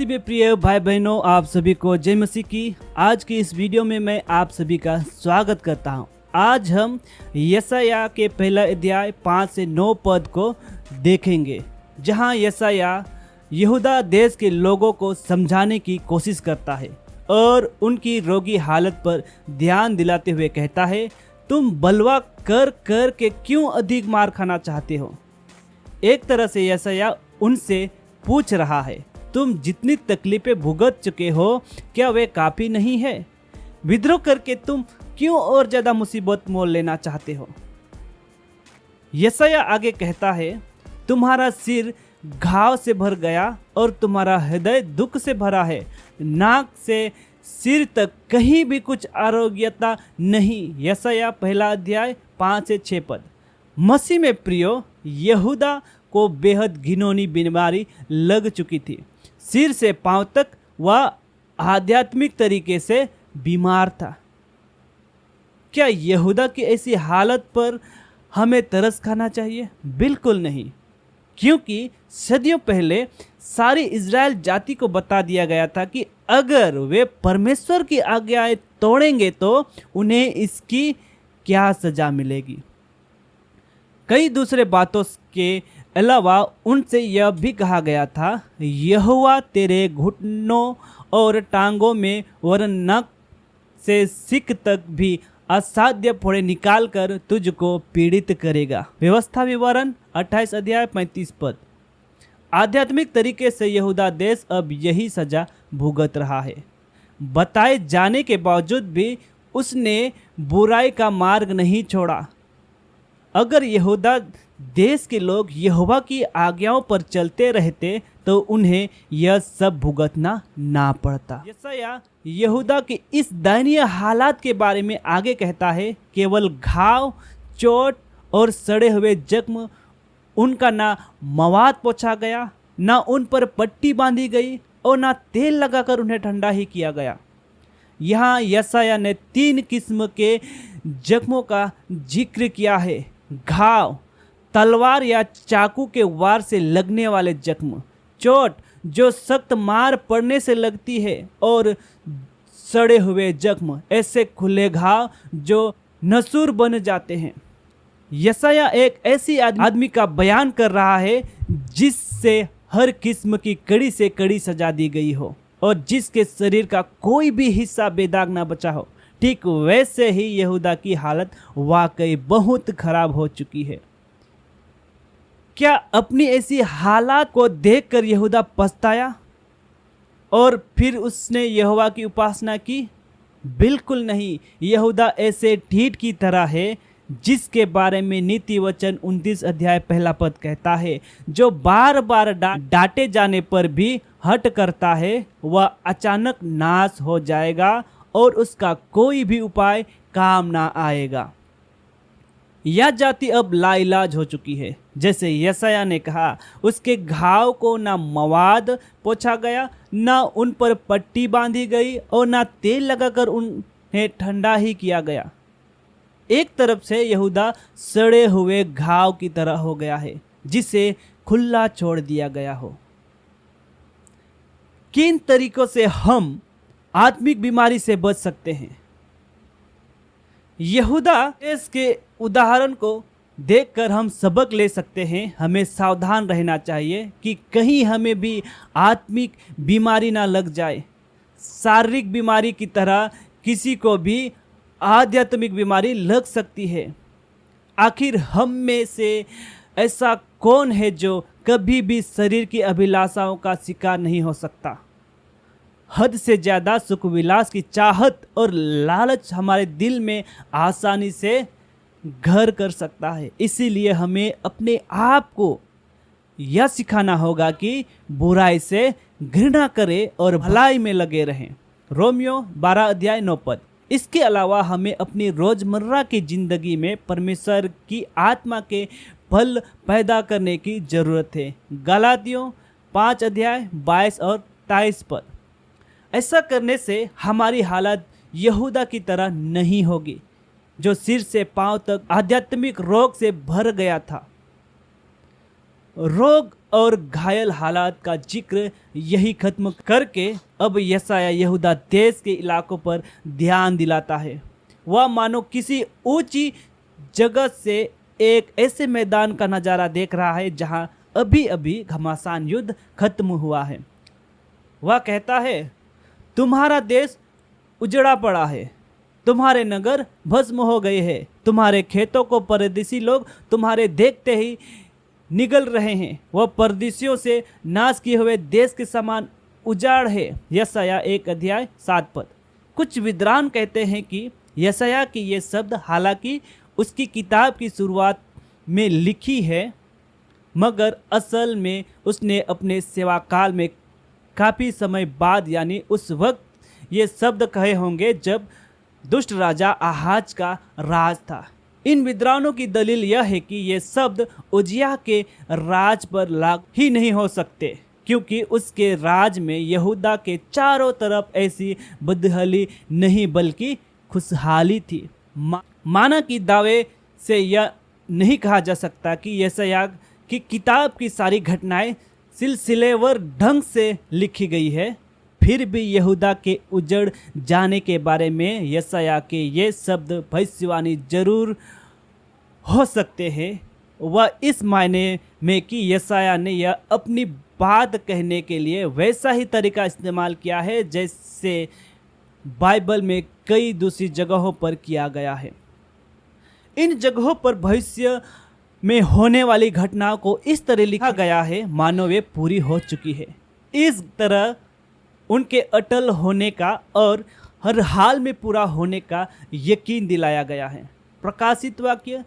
मसीह में प्रिय भाई बहनों, आप सभी को जय मसीह की। आज की इस वीडियो में मैं आप सभी का स्वागत करता हूं। आज हम यशायाह के पहला अध्याय 5 से 9 पद को देखेंगे, जहां यशायाह यहूदा देश के लोगों को समझाने की कोशिश करता है और उनकी रोगी हालत पर ध्यान दिलाते हुए कहता है, तुम बलवा कर कर के क्यों अधिक मार खाना चाहते हो। एक तरह से यशायाह उनसे पूछ रहा है, तुम जितनी तकलीफें भुगत चुके हो क्या वे काफ़ी नहीं है? विद्रोह करके तुम क्यों और ज़्यादा मुसीबत मोल लेना चाहते हो। यशायाह आगे कहता है, तुम्हारा सिर घाव से भर गया और तुम्हारा हृदय दुख से भरा है। नाक से सिर तक कहीं भी कुछ आरोग्यता नहीं। यशायाह पहला अध्याय 5 से 6 पद। मसीह में प्रियो, यहूदा को बेहद घिनौनी बीमारी लग चुकी थी। सिर से पांव तक वह आध्यात्मिक तरीके से बीमार था। क्या यहूदा की ऐसी हालत पर हमें तरस खाना चाहिए? बिल्कुल नहीं, क्योंकि सदियों पहले सारी इज़राइल जाति को बता दिया गया था कि अगर वे परमेश्वर की आज्ञाएं तोड़ेंगे तो उन्हें इसकी क्या सजा मिलेगी। कई दूसरे बातों के अलावा उनसे यह भी कहा गया था, यहोवा तेरे घुटनों और टांगों में वरन नक से सिक तक भी असाध्य फोड़े निकाल कर तुझको पीड़ित करेगा। व्यवस्था विवरण 28 अध्याय 35 पद। आध्यात्मिक तरीके से यहूदा देश अब यही सजा भुगत रहा है। बताए जाने के बावजूद भी उसने बुराई का मार्ग नहीं छोड़ा। अगर यहूदा देश के लोग यहोवा की आज्ञाओं पर चलते रहते तो उन्हें यह सब भुगतना ना पड़ता। यशायाह यहूदा के इस दयनीय हालात के बारे में आगे कहता है, केवल घाव, चोट और सड़े हुए जख्म, उनका ना मवाद पोंछा गया, ना उन पर पट्टी बांधी गई और ना तेल लगाकर उन्हें ठंडा ही किया गया। यहाँ यशायाह ने 3 किस्म के जख्मों का जिक्र किया है। घाव, तलवार या चाकू के वार से लगने वाले जख्म, चोट जो सख्त मार पड़ने से लगती है, और सड़े हुए जख्म, ऐसे खुले घाव जो नसूर बन जाते हैं। यशायाह एक ऐसी आदमी का बयान कर रहा है जिससे हर किस्म की कड़ी से कड़ी सजा दी गई हो और जिसके शरीर का कोई भी हिस्सा बेदाग ना बचा हो। ठीक वैसे ही यहूदा की हालत वाकई बहुत खराब हो चुकी है। क्या अपनी ऐसी हालात को देखकर यहूदा पछताया और फिर उसने यहोवा की उपासना की? बिल्कुल नहीं। यहूदा ऐसे ढीठ की तरह है जिसके बारे में नीति वचन 29 अध्याय पहला पद कहता है, जो बार बार डांटे जाने पर भी हट करता है वह अचानक नाश हो जाएगा और उसका कोई भी उपाय काम ना आएगा। यह जाति अब लाइलाज हो चुकी है। जैसे यशायाह ने कहा, उसके घाव को ना मवाद पोंछा गया, ना उन पर पट्टी बांधी गई और ना तेल लगाकर उन्हें ठंडा ही किया गया। एक तरफ से यहूदा सड़े हुए घाव की तरह हो गया है जिसे खुला छोड़ दिया गया हो। किन तरीकों से हम आत्मिक बीमारी से बच सकते हैं? यहूदा देश के उदाहरण को देखकर हम सबक ले सकते हैं। हमें सावधान रहना चाहिए कि कहीं हमें भी आत्मिक बीमारी ना लग जाए। शारीरिक बीमारी की तरह किसी को भी आध्यात्मिक बीमारी लग सकती है। आखिर हम में से ऐसा कौन है जो कभी भी शरीर की अभिलाषाओं का शिकार नहीं हो सकता? हद से ज़्यादा सुख विलास की चाहत और लालच हमारे दिल में आसानी से घर कर सकता है। इसीलिए हमें अपने आप को यह सिखाना होगा कि बुराई से घृणा करें और भलाई में लगे रहें। रोमियो 12 अध्याय 9 पद। इसके अलावा हमें अपनी रोज़मर्रा की ज़िंदगी में परमेश्वर की आत्मा के फल पैदा करने की ज़रूरत है। गलातियों 5 अध्याय 22 और 23 पद। ऐसा करने से हमारी हालत यहूदा की तरह नहीं होगी जो सिर से पांव तक आध्यात्मिक रोग से भर गया था। रोग और घायल हालात का जिक्र यही खत्म करके अब यशायाह यहूदा देश के इलाकों पर ध्यान दिलाता है। वह मानो किसी ऊंची जगह से एक ऐसे मैदान का नज़ारा देख रहा है जहां अभी अभी घमासान युद्ध खत्म हुआ है। वह कहता है, तुम्हारा देश उजड़ा पड़ा है, तुम्हारे नगर भस्म हो गए हैं, तुम्हारे खेतों को परदेसी लोग तुम्हारे देखते ही निगल रहे हैं। वह परदेसियों से नाश किए हुए देश के समान उजाड़ है। यशायाह 1:7 कुछ विद्वान कहते हैं कि यशायाह की ये शब्द हालांकि उसकी किताब की शुरुआत में लिखी है, मगर असल में उसने अपने सेवाकाल में काफ़ी समय बाद यानी उस वक्त ये शब्द कहे होंगे जब दुष्ट राजा आहाज का राज था। इन विद्वानों की दलील यह है कि ये शब्द उजिया के राज पर लागू ही नहीं हो सकते, क्योंकि उसके राज में यहूदा के चारों तरफ ऐसी बदहाली नहीं बल्कि खुशहाली थी। माना कि दावे से यह नहीं कहा जा सकता कि यशायाह की किताब की सारी घटनाएं सिलसिलेवार ढंग से लिखी गई है, फिर भी यहूदा के उजड़ जाने के बारे में यशायाह के ये शब्द भविष्यवाणी जरूर हो सकते हैं। वह इस मायने में कि यशायाह ने यह अपनी बात कहने के लिए वैसा ही तरीका इस्तेमाल किया है जैसे बाइबल में कई दूसरी जगहों पर किया गया है। इन जगहों पर भविष्य में होने वाली घटनाओं को इस तरह लिखा गया है मानो वे पूरी हो चुकी है। इस तरह उनके अटल होने का और हर हाल में पूरा होने का यकीन दिलाया गया है। प्रकाशित वाक्य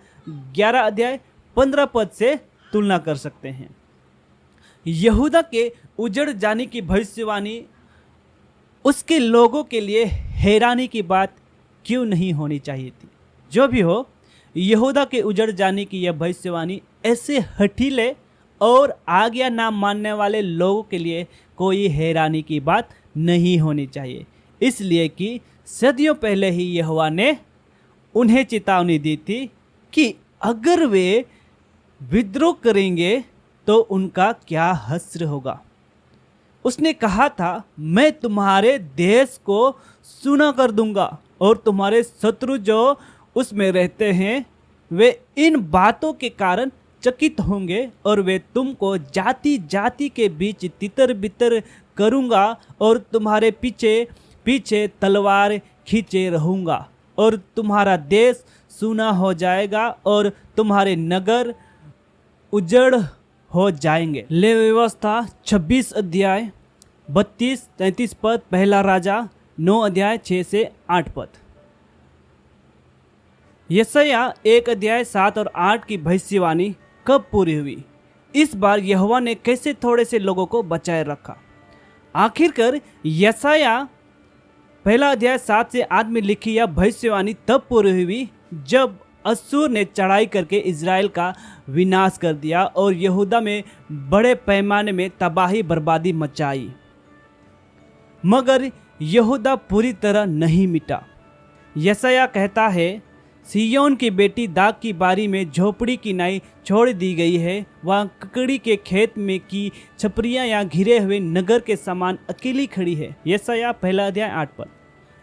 11:15 से तुलना कर सकते हैं। यहूदा के उजड़ जाने की भविष्यवाणी उसके लोगों के लिए हैरानी की बात क्यों नहीं होनी चाहिए थी। जो भी हो, यहूदा के उजड़ जाने की यह भविष्यवाणी ऐसे हठीले और आज्ञा ना मानने वाले लोगों के लिए कोई हैरानी की बात नहीं होनी चाहिए, इसलिए कि सदियों पहले ही यहोवा ने उन्हें चेतावनी दी थी कि अगर वे विद्रोह करेंगे तो उनका क्या हश्र होगा। उसने कहा था, मैं तुम्हारे देश को सूना कर दूंगा और तुम्हारे शत्रु जो उसमें रहते हैं वे इन बातों के कारण चकित होंगे और वे तुमको जाति जाति के बीच तितर बितर करूँगा और तुम्हारे पीछे पीछे तलवार खींचे रहूँगा और तुम्हारा देश सूना हो जाएगा और तुम्हारे नगर उजड़ हो जाएंगे। लेवी व्यवस्था 26 अध्याय 32-33 पद, पहला राजा 9 अध्याय 6 से 8 पद। यशायाह 1 अध्याय 7 और 8 की भविष्यवाणी कब पूरी हुई? इस बार यहोवा ने कैसे थोड़े से लोगों को बचाए रखा? आखिरकार यशायाह 1 अध्याय 7 से 8 में लिखी यह भविष्यवाणी तब पूरी हुई जब असूर ने चढ़ाई करके इजराइल का विनाश कर दिया और यहूदा में बड़े पैमाने में तबाही बर्बादी मचाई। मगर यहूदा पूरी तरह नहीं मिटा। यशायाह कहता है, सिय्योन की बेटी दाग की बारी में झोपड़ी की नाई छोड़ दी गई है। वहाँ ककड़ी के खेत में की छपरियाँ या घिरे हुए नगर के समान अकेली खड़ी है। यशायाह 1 अध्याय 8 पर।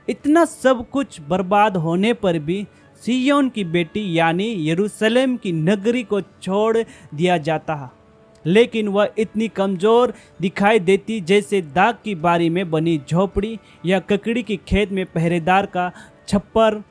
इतना सब कुछ बर्बाद होने पर भी सिय्योन की बेटी यानी यरूशलेम की नगरी को छोड़ दिया जाता है, लेकिन वह इतनी कमज़ोर दिखाई देती जैसे दाग की बारी में बनी झोपड़ी या ककड़ी की खेत में पहरेदार का छप्पर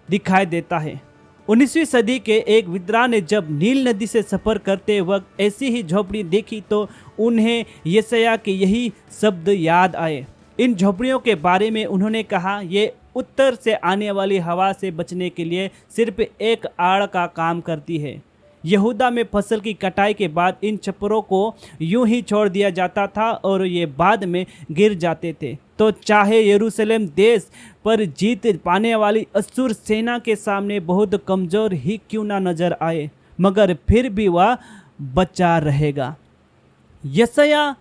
दिखाई देता है। 19वीं सदी के एक विद्वान ने जब नील नदी से सफ़र करते वक्त ऐसी ही झोपड़ी देखी तो उन्हें यशायाह के यही शब्द याद आए। इन झोपड़ियों के बारे में उन्होंने कहा, ये उत्तर से आने वाली हवा से बचने के लिए सिर्फ एक आड़ का काम करती है। यहूदा में फसल की कटाई के बाद इन छप्परों को यूं ही छोड़ दिया जाता था और ये बाद में गिर जाते थे। तो चाहे यरूशलेम देश पर जीत पाने वाली असूर सेना के सामने बहुत कमज़ोर ही क्यों ना नजर आए, मगर फिर भी वह बचा रहेगा। यशायाह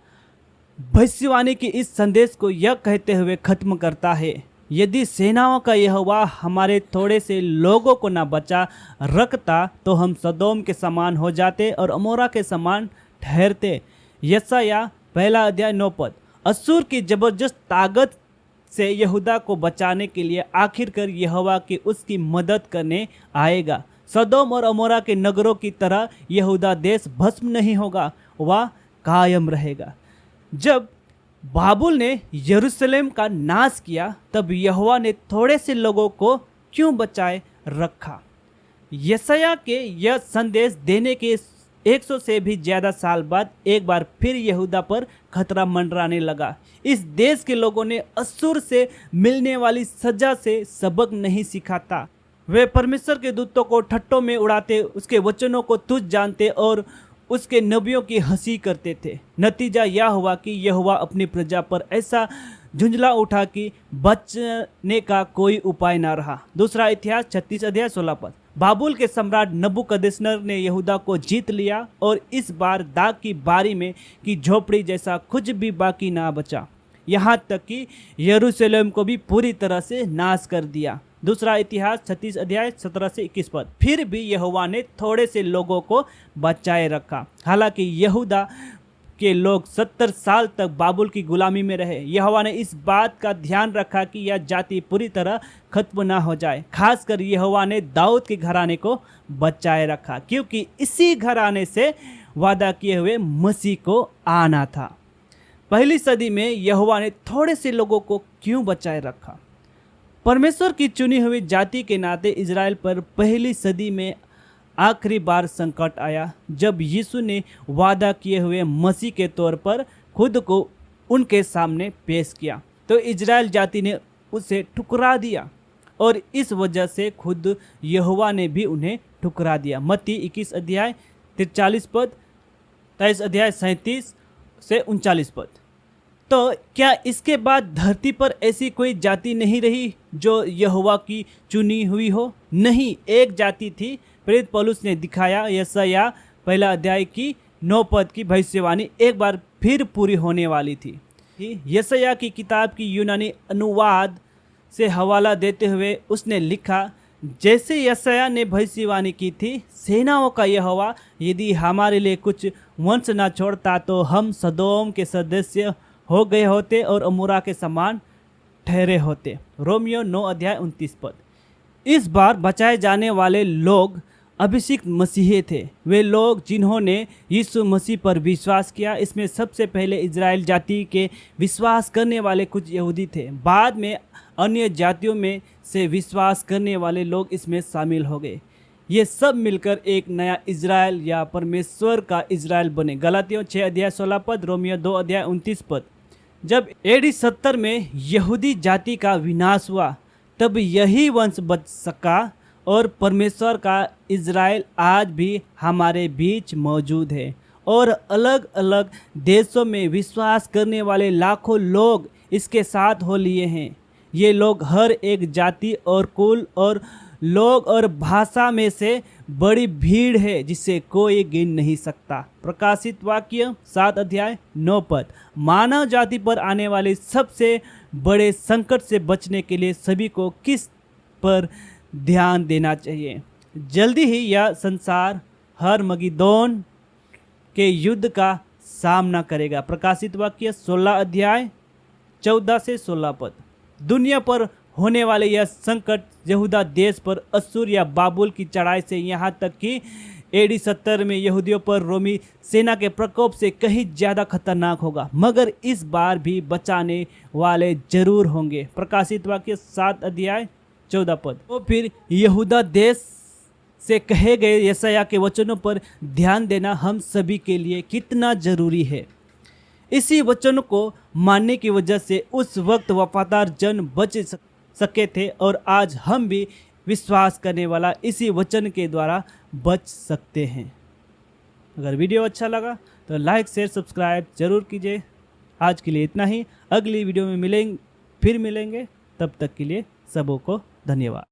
भविष्यवाणी के इस संदेश को यह कहते हुए खत्म करता है, यदि सेनाओं का यहोवा हमारे थोड़े से लोगों को न बचा रखता तो हम सदोम के समान हो जाते और अमोरा के समान ठहरते। यशायाह 1:9। अश्शूर की जबरदस्त ताकत से यहूदा को बचाने के लिए आखिरकार यहोवा की उसकी मदद करने आएगा। सदोम और अमोरा के नगरों की तरह यहूदा देश भस्म नहीं होगा, वह कायम रहेगा। जब बाबुल ने यरूशलेम का नाश किया तब यहोवा ने थोड़े से लोगों को क्यों बचाए रखा? यशायाह के यह संदेश देने के 100 से भी ज़्यादा साल बाद एक बार फिर यहूदा पर खतरा मंडराने लगा। इस देश के लोगों ने अश्शूर से मिलने वाली सजा से सबक नहीं सीखा था। वे परमेश्वर के दूतों को ठट्टों में उड़ाते, उसके वचनों को तुच्छ जानते और उसके नबियों की हंसी करते थे। नतीजा यह हुआ कि यहोवा अपनी प्रजा पर ऐसा झुंझला उठा कि बचने का कोई उपाय न रहा। दूसरा इतिहास 36:16। बाबुल के सम्राट नबूकदनेस्सर ने यहूदा को जीत लिया और इस बार दाग की बारी में की झोपड़ी जैसा कुछ भी बाकी ना बचा, यहाँ तक कि यरूशलेम को भी पूरी तरह से नाश कर दिया। दूसरा इतिहास 36:17-21। फिर भी यहोवा ने थोड़े से लोगों को बचाए रखा। हालांकि यहूदा के लोग 70 साल तक बाबुल की गुलामी में रहे। यहोवा ने इस बात का ध्यान रखा कि यह जाति पूरी तरह खत्म ना हो जाए। खासकर यहोवा ने दाऊद के घराने को बचाए रखा, क्योंकि इसी घराने से वादा किए हुए मसीह को आना था। पहली सदी में यहोवा ने थोड़े से लोगों को क्यों बचाए रखा? परमेश्वर की चुनी हुई जाति के नाते इजराइल पर पहली सदी में आखिरी बार संकट आया, जब यीशु ने वादा किए हुए मसीह के तौर पर खुद को उनके सामने पेश किया, तो इजराइल जाति ने उसे ठुकरा दिया और इस वजह से खुद यहोवा ने भी उन्हें ठुकरा दिया। मत्ती 21:43, 23:37-39। तो क्या इसके बाद धरती पर ऐसी कोई जाति नहीं रही जो यहोवा की चुनी हुई हो? नहीं, एक जाति थी। प्रेरित पौलुस ने दिखाया यशायाह 1 की 9 की भविष्यवाणी एक बार फिर पूरी होने वाली थी। यशायाह की किताब की यूनानी अनुवाद से हवाला देते हुए उसने लिखा, जैसे यशायाह ने भविष्यवाणी की थी, सेनाओं का यहोवा यदि हमारे लिए कुछ वंश न छोड़ता तो हम सदोम के सदस्य हो गए होते और अमोरा के समान ठहरे होते। रोमियो 9:29। इस बार बचाए जाने वाले लोग अभिषिक्त मसीही थे, वे लोग जिन्होंने यीशु मसीह पर विश्वास किया। इसमें सबसे पहले इजराइल जाति के विश्वास करने वाले कुछ यहूदी थे। बाद में अन्य जातियों में से विश्वास करने वाले लोग इसमें शामिल हो गए। ये सब मिलकर एक नया इजराइल या परमेश्वर का इजराइल बने। गलातियों 6:16, रोमियो 2:29। जब AD 70 में यहूदी जाति का विनाश हुआ तब यही वंश बच सका और परमेश्वर का इजराइल आज भी हमारे बीच मौजूद है। और अलग अलग देशों में विश्वास करने वाले लाखों लोग इसके साथ हो लिए हैं। ये लोग हर एक जाति और कुल और लोग और भाषा में से बड़ी भीड़ है जिसे कोई गिन नहीं सकता। प्रकाशित वाक्य 7:9। मानव जाति पर आने वाले सबसे बड़े संकट से बचने के लिए सभी को किस पर ध्यान देना चाहिए? जल्दी ही यह संसार हरमगिदोन के युद्ध का सामना करेगा। प्रकाशित वाक्य 16:14-16। दुनिया पर होने वाले यह संकट यहूदा देश पर अश्शूर या बाबुल की चढ़ाई से यहाँ तक कि AD 70 में यहूदियों पर रोमी सेना के प्रकोप से कहीं ज़्यादा खतरनाक होगा, मगर इस बार भी बचाने वाले जरूर होंगे। प्रकाशित वाक्य 7:14। तो फिर यहूदा देश से कहे गए यशायाह के वचनों पर ध्यान देना हम सभी के लिए कितना जरूरी है। इसी वचन को मानने की वजह से उस वक्त वफादार जन बच सके थे और आज हम भी विश्वास करने वाला इसी वचन के द्वारा बच सकते हैं। अगर वीडियो अच्छा लगा तो लाइक शेयर सब्सक्राइब जरूर कीजिए। आज के लिए इतना ही, अगली वीडियो में फिर मिलेंगे। तब तक के लिए सबों को धन्यवाद।